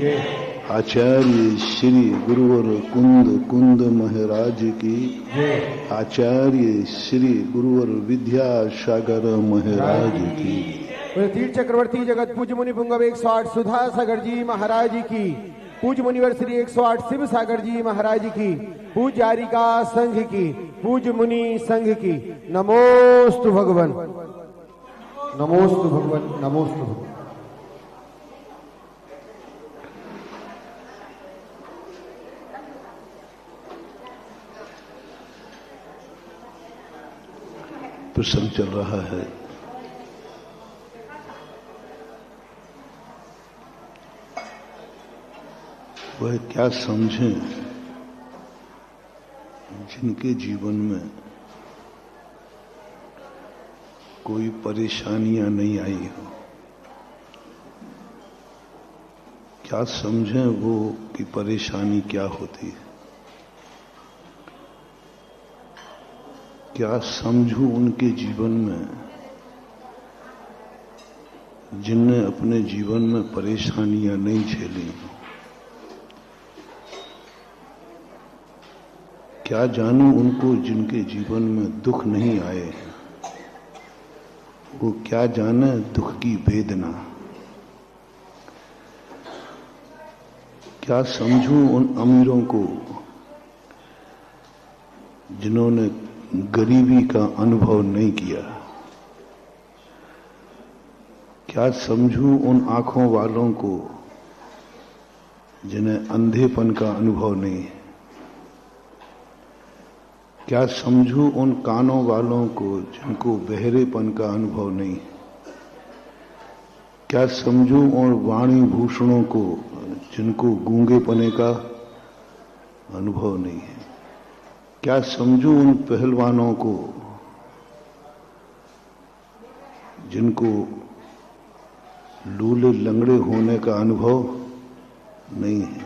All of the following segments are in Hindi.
आचार्य श्री गुरुवर कुंद कुंद महाराज की, आचार्य श्री गुरुवर विद्यासागर महाराज की, तीर्थ चक्रवर्ती जगत पूज्य मुनि पुंगव 108 सुधा सागर जी महाराज की, पूज्य मुनिवर श्री 108 शिव सागर जी महाराज की, पूज्य आरिका संघ की, पूज्य मुनि संघ की। नमोस्तु भगवन, नमोस्तु भगवन, नमोस्तु भगवन। प्रसंग चल रहा है वह क्या समझें जिनके जीवन में कोई परेशानियां नहीं आई हो। क्या समझें वो कि परेशानी क्या होती है। क्या समझूं उनके जीवन में जिनने अपने जीवन में परेशानियां नहीं झेली। क्या जानूं उनको जिनके जीवन में दुख नहीं आए हैं। वो क्या जाने दुख की वेदना। क्या समझूं उन अमीरों को जिन्होंने गरीबी का अनुभव नहीं किया। क्या समझूं उन आंखों वालों को जिन्हें अंधेपन का अनुभव नहीं है। क्या समझूं उन कानों वालों को जिनको बहरेपन का अनुभव नहीं है। क्या समझूं उन वाणी भूषणों को जिनको गूंगेपने का अनुभव नहीं है। क्या समझूं उन पहलवानों को जिनको लूले लंगड़े होने का अनुभव नहीं है।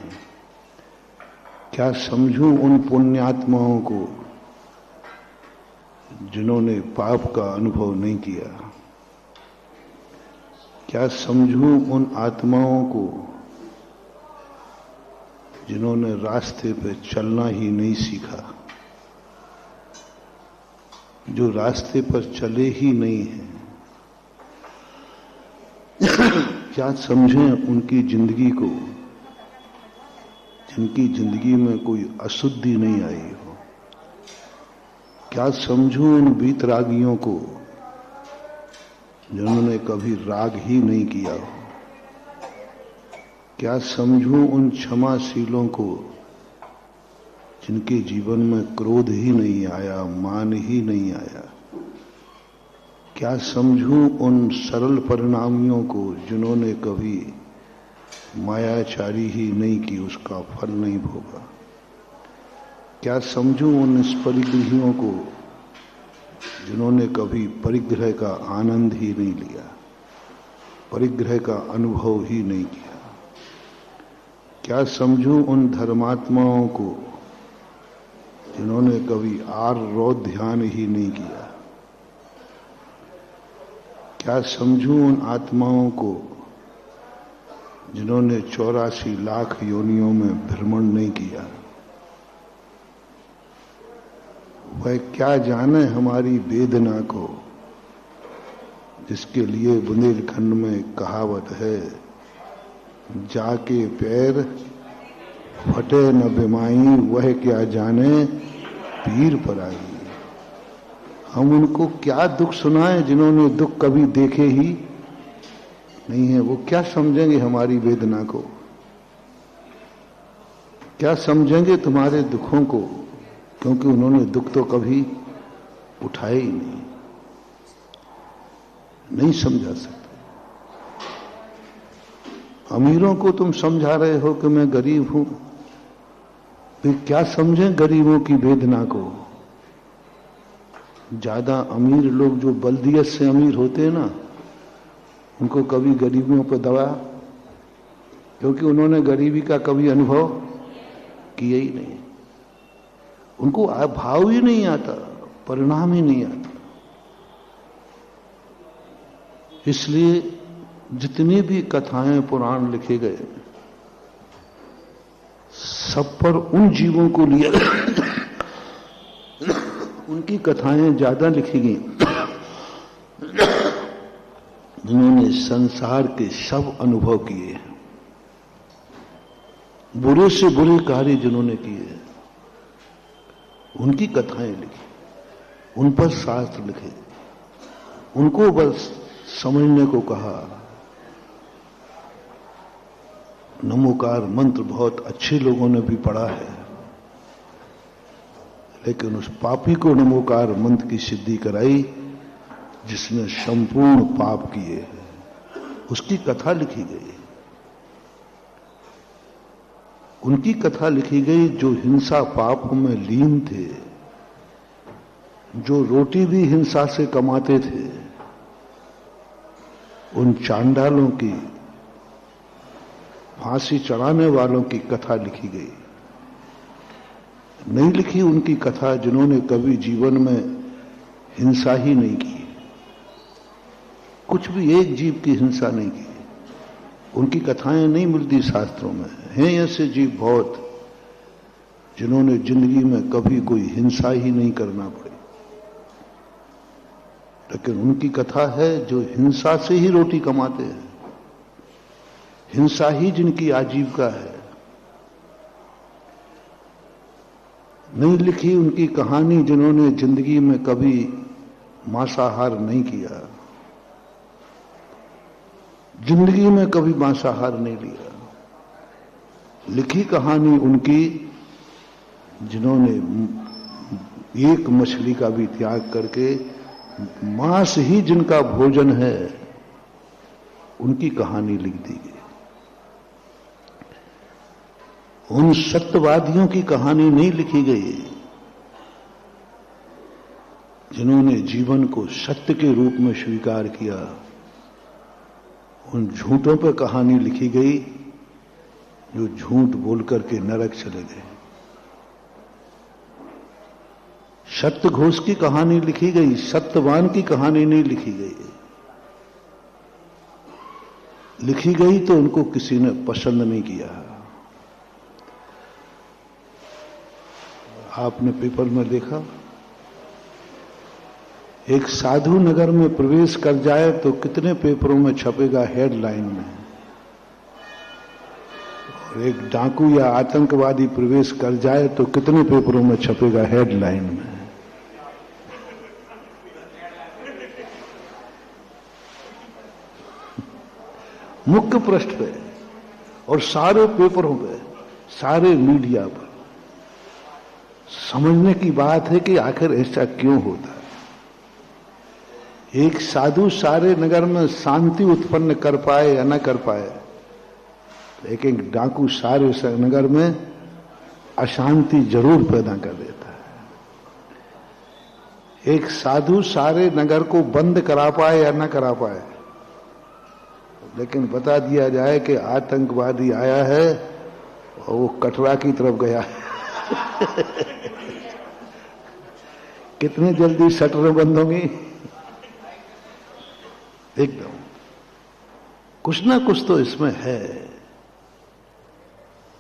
क्या समझूं उन पुण्यात्माओं को जिन्होंने पाप का अनुभव नहीं किया। क्या समझूं उन आत्माओं को जिन्होंने रास्ते पे चलना ही नहीं सीखा, जो रास्ते पर चले ही नहीं हैं। क्या समझें उनकी जिंदगी को जिनकी जिंदगी में कोई अशुद्धि नहीं आई हो। क्या समझूं उन वीतरागियों को जिन्होंने कभी राग ही नहीं किया हो। क्या समझूं उन क्षमाशीलों को जिनके जीवन में क्रोध ही नहीं आया, मान ही नहीं आया। क्या समझूं उन सरल परिणामियों को जिन्होंने कभी मायाचारी ही नहीं की, उसका फल नहीं भोगा। क्या समझूं उन परिग्रहियों को जिन्होंने कभी परिग्रह का आनंद ही नहीं लिया, परिग्रह का अनुभव ही नहीं किया। क्या समझूं उन धर्मात्माओं को जिन्होंने कभी आर्त ध्यान ही नहीं किया। क्या समझूं उन आत्माओं को जिन्होंने 84 लाख योनियों में भ्रमण नहीं किया। वह क्या जाने हमारी वेदना को, जिसके लिए बुंदेलखंड में कहावत है, जाके पैर फटे न बिमाई, वह क्या जाने पीर पर आई। हम उनको क्या दुख सुनाएं जिन्होंने दुख कभी देखे ही नहीं है। वो क्या समझेंगे हमारी वेदना को, क्या समझेंगे तुम्हारे दुखों को, क्योंकि उन्होंने दुख तो कभी उठाए ही नहीं समझा सकते। अमीरों को तुम समझा रहे हो कि मैं गरीब हूं, फिर क्या समझें गरीबों की वेदना को। ज्यादा अमीर लोग जो बल्दियत से अमीर होते हैं ना, उनको कभी गरीबियों पर दवा, क्योंकि उन्होंने गरीबी का कभी अनुभव किया ही नहीं। उनको भाव ही नहीं आता, परिणाम ही नहीं आता। इसलिए जितनी भी कथाएं पुराण लिखे गए सब पर उन जीवों को लिया उनकी कथाएं ज्यादा लिखी गई जिन्होंने संसार के सब अनुभव किए, बुरे से बुरे कार्य जिन्होंने किए, उनकी कथाएं लिखी, उन पर शास्त्र लिखे, उनको बस समझने को कहा। नमोकार मंत्र बहुत अच्छे लोगों ने भी पढ़ा है, लेकिन उस पापी को नमोकार मंत्र की सिद्धि कराई जिसने संपूर्ण पाप किए हैं, उसकी कथा लिखी गई। उनकी कथा लिखी गई जो हिंसा पाप में लीन थे, जो रोटी भी हिंसा से कमाते थे। उन चांडालों की, फांसी चढ़ाने वालों की कथा लिखी गई। नहीं लिखी उनकी कथा जिन्होंने कभी जीवन में हिंसा ही नहीं की, कुछ भी एक जीव की हिंसा नहीं की। उनकी कथाएं नहीं मिलती शास्त्रों में। हैं ऐसे जीव बहुत जिन्होंने जिंदगी में कभी कोई हिंसा ही नहीं करना पड़े, लेकिन उनकी कथा है जो हिंसा से ही रोटी कमाते हैं, हिंसा ही जिनकी आजीविका है। नहीं लिखी उनकी कहानी जिन्होंने जिंदगी में कभी मांसाहार नहीं किया, जिंदगी में कभी मांसाहार नहीं लिया। लिखी कहानी उनकी जिन्होंने एक मछली का भी त्याग करके मांस ही जिनका भोजन है, उनकी कहानी लिख दी गई। उन सत्यवादियों की कहानी नहीं लिखी गई जिन्होंने जीवन को सत्य के रूप में स्वीकार किया। उन झूठों पर कहानी लिखी गई जो झूठ बोल करके नरक चले गए। सत्य घोष की कहानी लिखी गई, सत्यवान की कहानी नहीं लिखी गई। लिखी गई तो उनको किसी ने पसंद नहीं किया। आपने पेपर में देखा, एक साधु नगर में प्रवेश कर जाए तो कितने पेपरों में छपेगा हेडलाइन में, और एक डाकू या आतंकवादी प्रवेश कर जाए तो कितने पेपरों में छपेगा हेडलाइन में। मुख्य पृष्ठ पे और सारे पेपरों पे, सारे मीडिया पर। समझने की बात है कि आखिर ऐसा क्यों होता है। एक साधु सारे नगर में शांति उत्पन्न कर पाए या न कर पाए, लेकिन डाकू सारे नगर में अशांति जरूर पैदा कर देता है। एक साधु सारे नगर को बंद करा पाए या न करा पाए, लेकिन बता दिया जाए कि आतंकवादी आया है और वो कटरा की तरफ गया है कितने जल्दी शटरें बंद होंगी एकदम। कुछ ना कुछ तो इसमें है।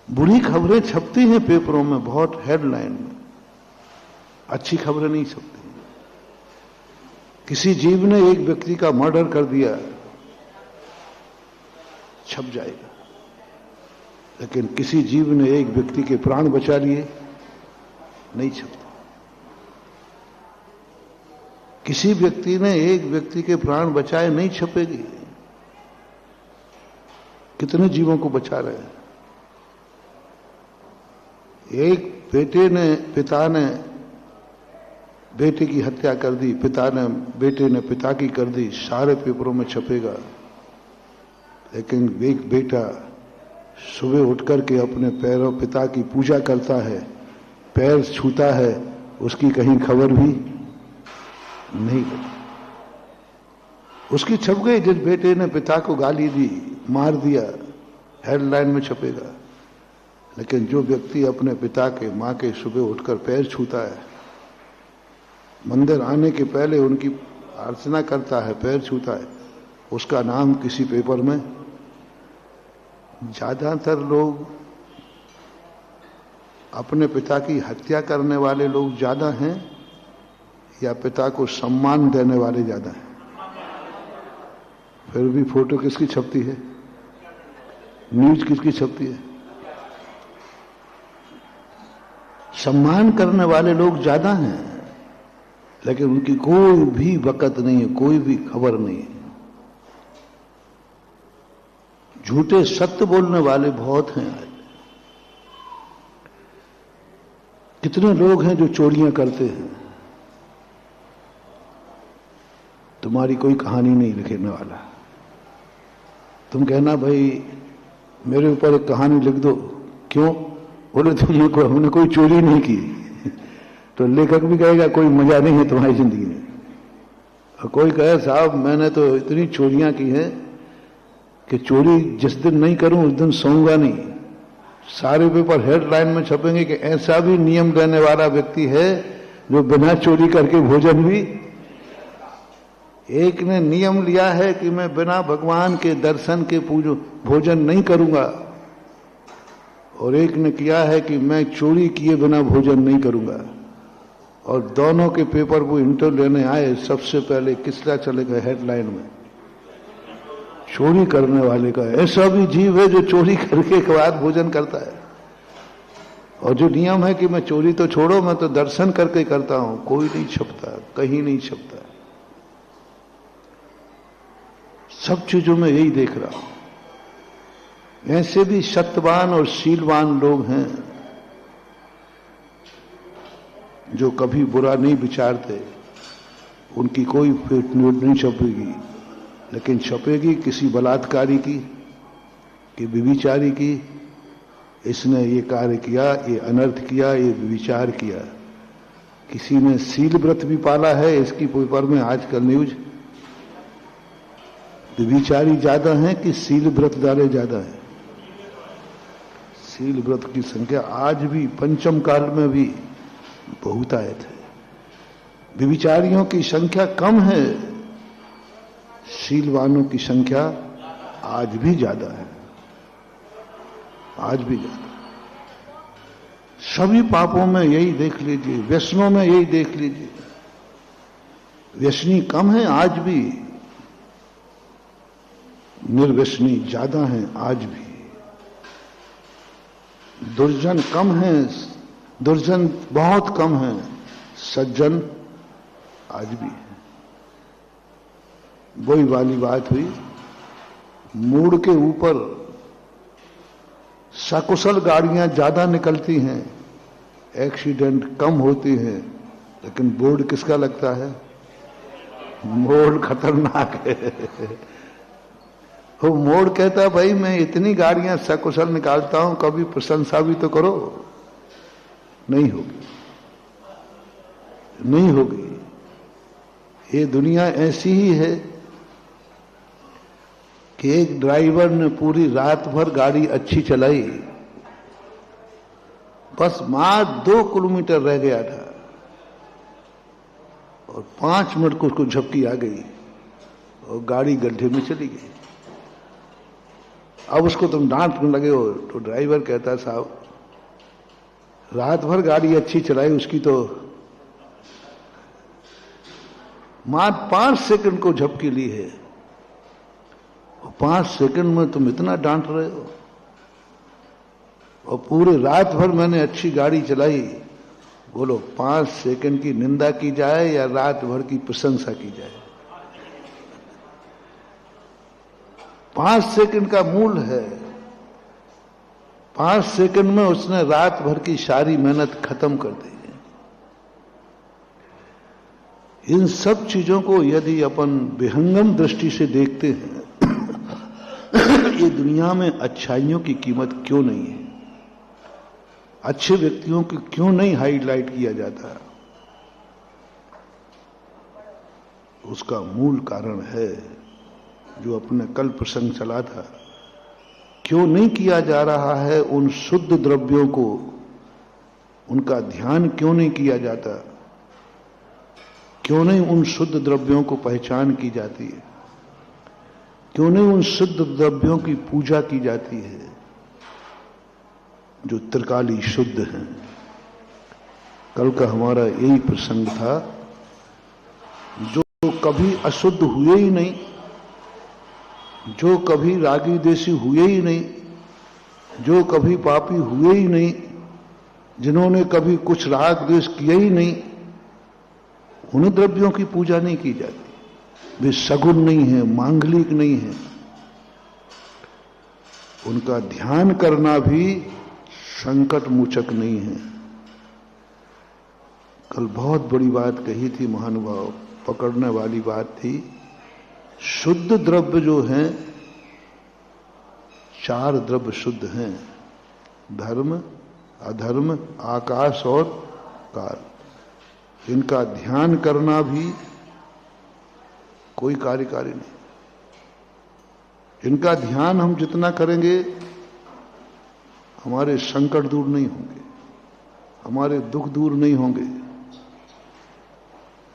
बुरी खबरें छपती हैं पेपरों में बहुत, हेडलाइन में। अच्छी खबरें नहीं छपती। किसी जीव ने एक व्यक्ति का मर्डर कर दिया, छप जाएगा, लेकिन किसी जीव ने एक व्यक्ति के प्राण बचा लिए, नहीं छपता। किसी व्यक्ति ने एक व्यक्ति के प्राण बचाए, नहीं छपेगी। कितने जीवों को बचा रहे हैं। एक पिता ने बेटे की हत्या कर दी, बेटे ने पिता की कर दी, सारे पेपरों में छपेगा। लेकिन एक बेटा सुबह उठकर के अपने पिता की पूजा करता है, पैर छूता है, उसकी कहीं खबर भी नहीं बची। उसकी छप गई। जिस बेटे ने पिता को गाली दी, मार दिया, हेडलाइन में छपेगा। लेकिन जो व्यक्ति अपने पिता के, मां के सुबह उठकर पैर छूता है, मंदिर आने के पहले उनकी अर्चना करता है, पैर छूता है, उसका नाम किसी पेपर में। ज्यादातर लोग अपने पिता की हत्या करने वाले लोग ज्यादा हैं या पिता को सम्मान देने वाले ज्यादा हैं? फिर भी फोटो किसकी छपती है, न्यूज किसकी छपती है? सम्मान करने वाले लोग ज्यादा हैं, लेकिन उनकी कोई भी वक़्त नहीं है, कोई भी खबर नहीं है। झूठे सत्य बोलने वाले बहुत हैं आज। कितने लोग हैं जो चोरियां करते हैं, तुम्हारी कोई कहानी नहीं लिखने वाला। तुम कहना भाई मेरे ऊपर एक कहानी लिख दो, क्यों? बोले हमने कोई चोरी नहीं की। तो लेखक भी कहेगा कोई मजा नहीं है तुम्हारी जिंदगी में। और कोई कहे साहब मैंने तो इतनी चोरियां की हैं कि चोरी जिस दिन नहीं करूं उस दिन सोऊंगा नहीं। सारे पेपर हेडलाइन में छपेंगे कि ऐसा भी नियम लेने वाला व्यक्ति है जो बिना चोरी करके भोजन भी। एक ने नियम लिया है कि मैं बिना भगवान के दर्शन के भोजन नहीं करूंगा, और एक ने किया है कि मैं चोरी किए बिना भोजन नहीं करूंगा। और दोनों के पेपर वो इंटरव्यू लेने आए, सबसे पहले किसका चलेगा हेडलाइन में? चोरी करने वाले का। ऐसा भी जीव है जो चोरी करके के बाद भोजन करता है। और जो नियम है कि मैं चोरी तो छोड़ो, मैं तो दर्शन करके करता हूं, कोई नहीं छपता, कहीं नहीं छपता। सब चीजों में यही देख रहा हूं। ऐसे भी सत्यवान और शीलवान लोग हैं जो कभी बुरा नहीं विचारते, उनकी कोई फेक न्यूज नहीं छपेगी, लेकिन छपेगी किसी बलात्कारी की, कि व्यभिचारी की, इसने ये कार्य किया, ये अनर्थ किया, ये व्यभिचार किया। किसी ने शील व्रत भी पाला है, इसकी पेपर में आजकल न्यूज। व्यभिचारी ज्यादा हैं कि शील व्रतदारे ज्यादा हैं? शील व्रत की संख्या आज भी पंचम काल में भी बहुतायत है। व्यभिचारियों की संख्या कम है, शीलवानों की संख्या आज भी ज्यादा है, आज भी ज्यादा। सभी पापों में यही देख लीजिए, व्यसनों में यही देख लीजिए। व्यसनी कम है आज भी, निर्व्यसनी ज्यादा हैं आज भी। दुर्जन कम है, दुर्जन बहुत कम है, सज्जन आज भी है। वही वाली बात हुई, मोड़ के ऊपर सकुशल गाड़ियां ज्यादा निकलती हैं, एक्सीडेंट कम होती हैं, लेकिन बोर्ड किसका लगता है? मोड़ खतरनाक है। वो मोड़ कहता है भाई मैं इतनी गाड़ियां सकुशल निकालता हूं, कभी प्रशंसा भी तो करो। नहीं होगी, नहीं होगी। ये दुनिया ऐसी ही है कि एक ड्राइवर ने पूरी रात भर गाड़ी अच्छी चलाई, बस मात्र 2 किलोमीटर रह गया था और 5 मिनट को उसको झपकी आ गई और गाड़ी गड्ढे में चली गई। अब उसको तुम डांटने लगे हो, तो ड्राइवर कहता साहब रात भर गाड़ी अच्छी चलाई, उसकी तो मात्र 5 सेकंड को झपकी ली है। 5 सेकंड में तुम इतना डांट रहे हो, और पूरे रात भर मैंने अच्छी गाड़ी चलाई। बोलो 5 सेकंड की निंदा की जाए या रात भर की प्रशंसा की जाए? 5 सेकंड का मूल है। 5 सेकंड में उसने रात भर की सारी मेहनत खत्म कर दी है। इन सब चीजों को यदि अपन विहंगम दृष्टि से देखते हैं, ये दुनिया में अच्छाइयों की कीमत क्यों नहीं है? अच्छे व्यक्तियों को क्यों नहीं हाईलाइट किया जाता? उसका मूल कारण है जो अपने कल प्रसंग चला था, क्यों नहीं किया जा रहा है उन शुद्ध द्रव्यों को, उनका ध्यान क्यों नहीं किया जाता? क्यों नहीं उन शुद्ध द्रव्यों को पहचान की जाती है? क्यों नहीं उन शुद्ध द्रव्यों की पूजा की जाती है? जो त्रिकाली शुद्ध हैं। कल का हमारा यही प्रसंग था, जो कभी अशुद्ध हुए ही नहीं, जो कभी रागी देशी हुए ही नहीं, जो कभी पापी हुए ही नहीं, जिन्होंने कभी कुछ राग द्वेष किया ही नहीं, उन द्रव्यों की पूजा नहीं की जाती। वे सगुण नहीं है, मांगलिक नहीं है। उनका ध्यान करना भी संकट मोचक नहीं है। कल बहुत बड़ी बात कही थी महानुभाव, पकड़ने वाली बात थी। शुद्ध द्रव्य जो हैं, 4 द्रव्य शुद्ध हैं, धर्म, अधर्म, आकाश और काल। इनका ध्यान करना भी कोई कार्यकारी नहीं। इनका ध्यान हम जितना करेंगे, हमारे संकट दूर नहीं होंगे, हमारे दुख दूर नहीं होंगे।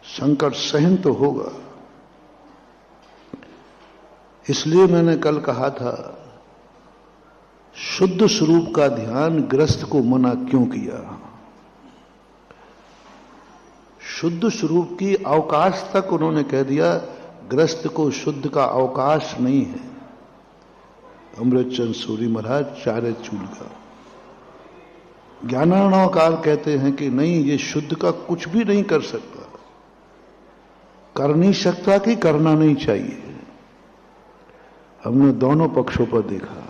संकट सहन तो होगा। इसलिए मैंने कल कहा था, शुद्ध स्वरूप का ध्यान गृहस्थ को मना क्यों किया। शुद्ध स्वरूप की अवकाश तक उन्होंने कह दिया, गृहस्थ को शुद्ध का अवकाश नहीं है। अमृतचंद सूरी महाराज, चारे चूल का ज्ञानार्णवकार कहते हैं कि नहीं, ये शुद्ध का कुछ भी नहीं कर सकता, कर नहीं सकता कि करना नहीं चाहिए। हमने दोनों पक्षों पर देखा।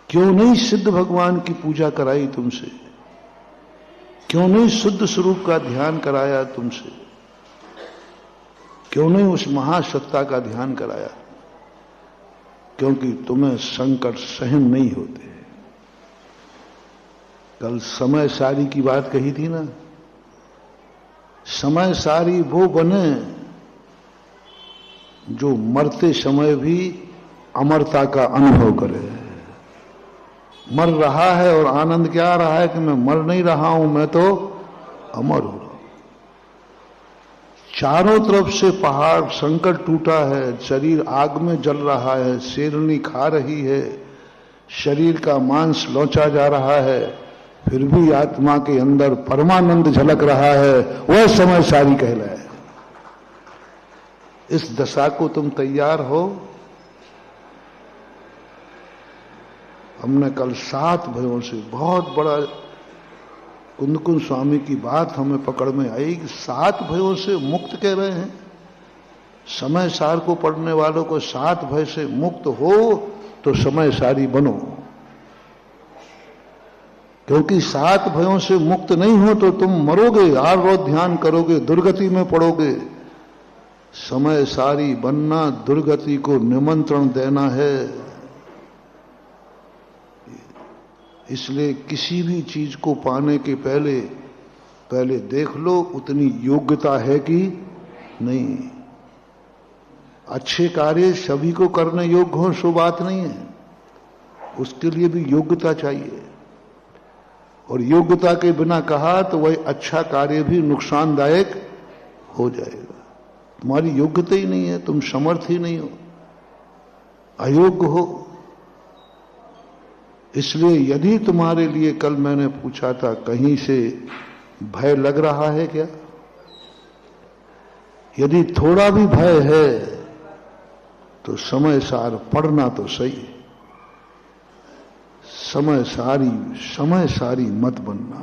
क्यों नहीं सिद्ध भगवान की पूजा कराई तुमसे? क्यों नहीं शुद्ध स्वरूप का ध्यान कराया तुमसे? क्यों नहीं उस महासत्ता का ध्यान कराया? क्योंकि तुम्हें संकट सहन नहीं होते। कल समय सारी की बात कही थी ना। समय सारी वो बने जो मरते समय भी अमरता का अनुभव करे। मर रहा है और आनंद क्या आ रहा है कि मैं मर नहीं रहा हूं, मैं तो अमर हो रहा हूं। चारों तरफ से पहाड़ संकट टूटा है, शरीर आग में जल रहा है, शेरनी खा रही है, शरीर का मांस लौचा जा रहा है, फिर भी आत्मा के अंदर परमानंद झलक रहा है। वह समय सारी कहलाए। इस दशा को तुम तैयार हो? हमने कल 7 भयों से, बहुत बड़ा कुंदकुंद स्वामी की बात हमें पकड़ में आई कि 7 भयों से मुक्त कह रहे हैं। समय सार को पढ़ने वालों को 7 भय से मुक्त हो तो समय सारी बनो, क्योंकि 7 भयों से मुक्त नहीं हो तो तुम मरोगे, आर रोज ध्यान करोगे, दुर्गति में पड़ोगे। समय सारी बनना दुर्गति को निमंत्रण देना है। इसलिए किसी भी चीज को पाने के पहले देख लो उतनी योग्यता है कि नहीं। अच्छे कार्य सभी को करने योग्य हो सो बात नहीं है, उसके लिए भी योग्यता चाहिए। और योग्यता के बिना कहा तो वही अच्छा कार्य भी नुकसानदायक हो जाएगा। तुम्हारी योग्यता ही नहीं है, तुम समर्थ ही नहीं हो, अयोग्य हो। इसलिए यदि तुम्हारे लिए, कल मैंने पूछा था, कहीं से भय लग रहा है क्या? यदि थोड़ा भी भय है तो समय सार पढ़ना तो सही, समय सारी मत बनना।